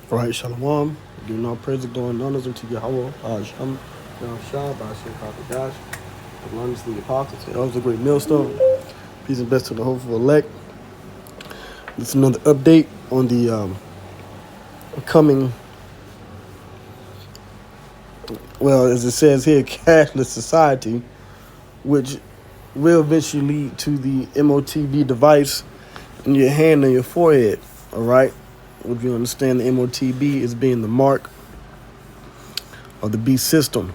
All right, Shalom. Giving all praise and glory and honors unto Yahweh. Shem, Shah, Bashir, Prophet Dash, Abundance the Apostles. That was a great millstone. Peace and best to the hopeful elect. This is another update on the coming, well, as it says here, cashless society, which will eventually lead to the MOTB device in your hand and your forehead. All right? If you understand, the MOTB is being the mark of the beast system.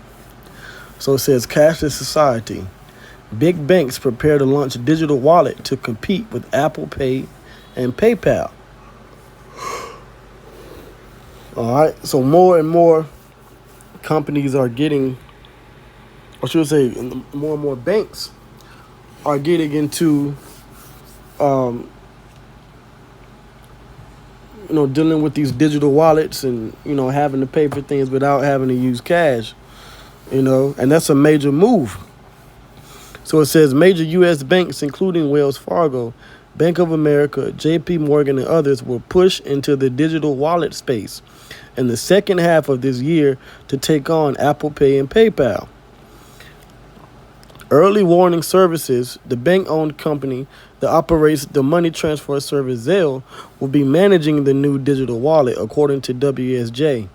So it says cashless society. Big banks prepare to launch a digital wallet to compete with Apple Pay and PayPal. All right. So more and more companies are getting, or should I say, more and more banks are getting into, dealing with these digital wallets and, having to pay for things without having to use cash, and that's a major move. So it says major U.S. banks, including Wells Fargo, Bank of America, J.P. Morgan, and others will push into the digital wallet space in the second half of this year to take on Apple Pay and PayPal. Early Warning Services, the bank-owned company that operates the money transfer service Zelle, will be managing the new digital wallet, according to WSJ,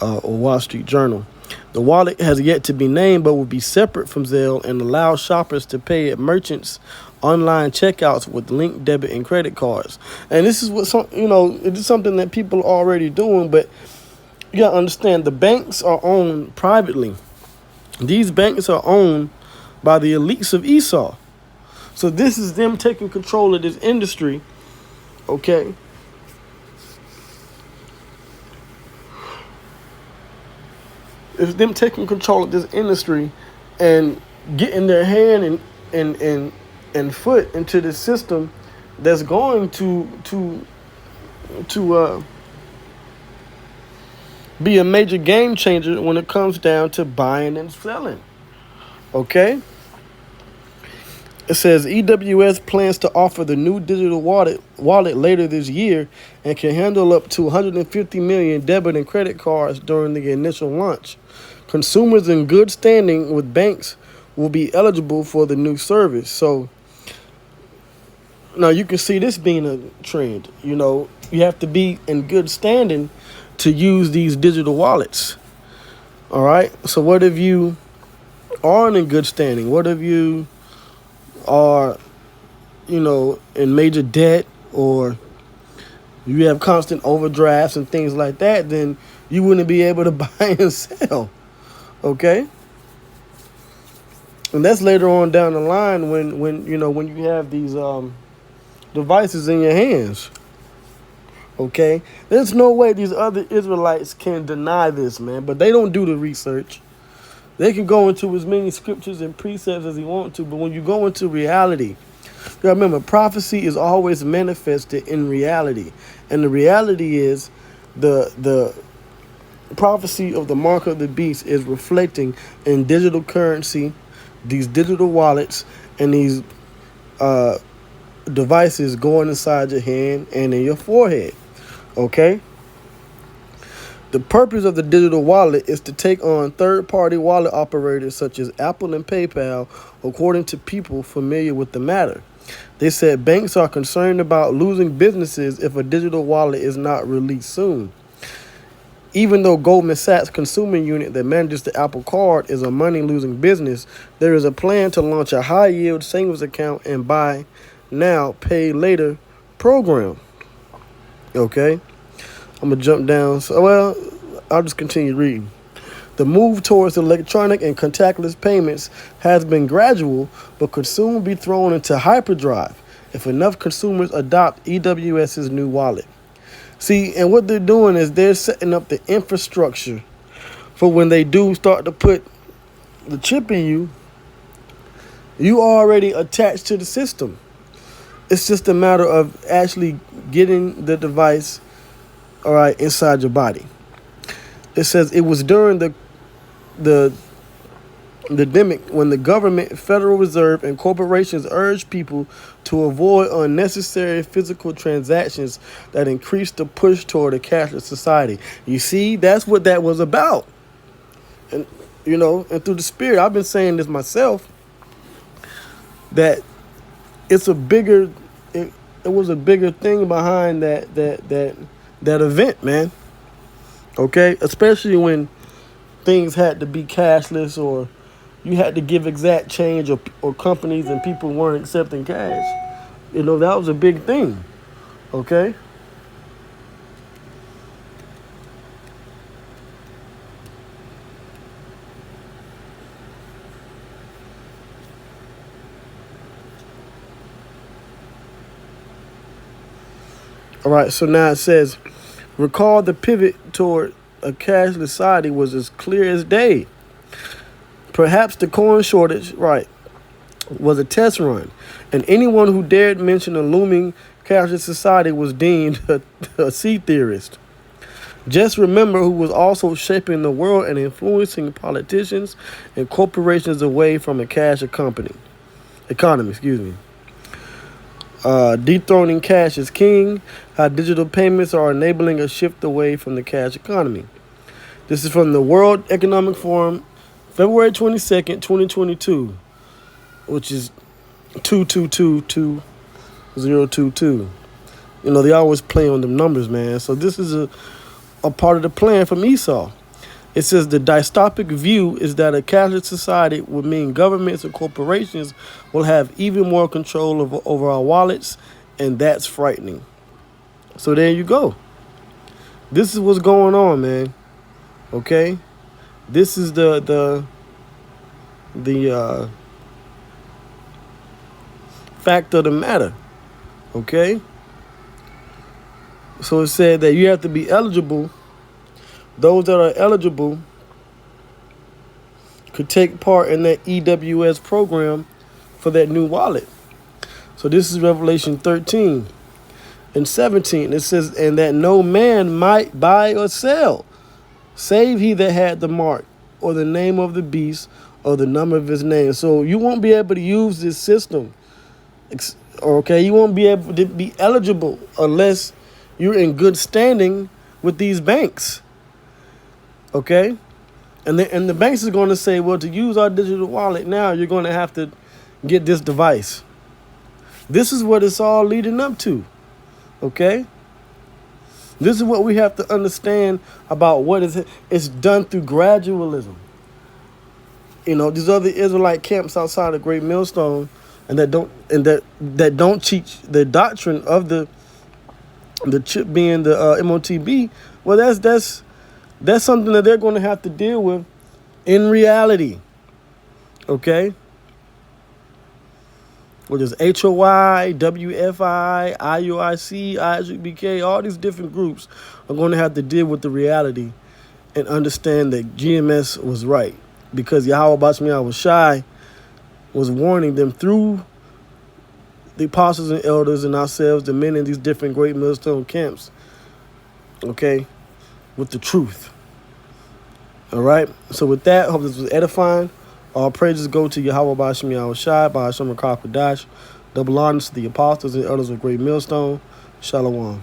or Wall Street Journal. The wallet has yet to be named, but will be separate from Zelle and allow shoppers to pay at merchants' online checkouts with linked debit and credit cards. And this is it is something that people are already doing, but you gotta understand the banks are owned privately. These banks are owned by the elites of Esau. So this is them taking control of this industry, okay? It's them taking control of this industry and getting their hand and foot into the system that's going to be a major game changer when it comes down to buying and selling. Okay? It says EWS plans to offer the new digital wallet later this year and can handle up to 150 million debit and credit cards during the initial launch. Consumers in good standing with banks will be eligible for the new service. So now you can see this being a trend. You have to be in good standing to use these digital wallets. All right? So what if you aren't in good standing? What if you are, in major debt, or you have constant overdrafts and things like that? Then you wouldn't be able to buy and sell. Okay? And that's later on down the line when you have these devices in your hands. Okay? There's no way these other Israelites can deny this, man, but they don't do the research. They can go into as many scriptures and precepts as they want to, but when you go into reality, you gotta remember, prophecy is always manifested in reality. And the reality is the prophecy of the mark of the beast is reflecting in digital currency, these digital wallets, and these devices going inside your hand and in your forehead. Okay? The purpose of the digital wallet is to take on third-party wallet operators such as Apple and PayPal, according to people familiar with the matter. They said banks are concerned about losing businesses if a digital wallet is not released soon. Even though Goldman Sachs consumer unit that manages the Apple Card is a money-losing business, there is a plan to launch a high-yield savings account and buy now, pay later program. Okay? I'm going to jump down. I'll just continue reading. The move towards electronic and contactless payments has been gradual, but could soon be thrown into hyperdrive if enough consumers adopt EWS's new wallet. See, and what they're doing is they're setting up the infrastructure for when they do start to put the chip in you, you already attached to the system. It's just a matter of actually getting the device, all right, inside your body. It says it was during the when the government, Federal Reserve, and corporations urge people to avoid unnecessary physical transactions that increase the push toward a cashless society. You see, that's what that was about. And and through the spirit, I've been saying this myself, that it's a bigger it, it was a bigger thing behind that event, man. Okay? Especially when things had to be cashless, or you had to give exact change, or companies and people weren't accepting cash. That was a big thing. Okay? All right, so now it says, recall the pivot toward a cashless society was as clear as day. Perhaps the coin shortage, right, was a test run, and anyone who dared mention a looming cashless society was deemed a sea theorist. Just remember who was also shaping the world and influencing politicians and corporations away from a cash economy. Dethroning cash as king, how digital payments are enabling a shift away from the cash economy. This is from the World Economic Forum, February 22nd, 2022, which is 2222022. They always play on them numbers, man. So this is a part of the plan from Esau. It says the dystopic view is that a cashless society would mean governments and corporations will have even more control over our wallets, and that's frightening. So there you go. This is what's going on, man. Okay? This is the fact of the matter. Okay? So it said that you have to be eligible. Those that are eligible could take part in that EWS program for that new wallet. So this is Revelation 13 and 17. It says, and that no man might buy or sell, save he that had the mark, or the name of the beast, or the number of his name. So you won't be able to use this system. Okay, you won't be able to be eligible unless you're in good standing with these banks. Okay? And the banks is going to say, well, to use our digital wallet now, you're going to have to get this device. This is what it's all leading up to. Okay? This is what we have to understand about what it's done through gradualism. These other Israelite camps outside of Great Millstone and that don't teach the doctrine of the chip being the MOTB. Well, that's something that they're going to have to deal with in reality. Okay? Well, there's HOI, WFI, IUIC, ISBK, all these different groups are going to have to deal with the reality and understand that GMS was right. Because Yahweh Bashmiah was shy, was warning them through the apostles and elders and ourselves, the men in these different Great Millstone camps, okay, with the truth. All right? So with that, I hope this was edifying. All praises go to Yahweh Bashmi Awashai, Bahasham Rakakadash. Double honors to the apostles and elders of Great Millstone. Shalom.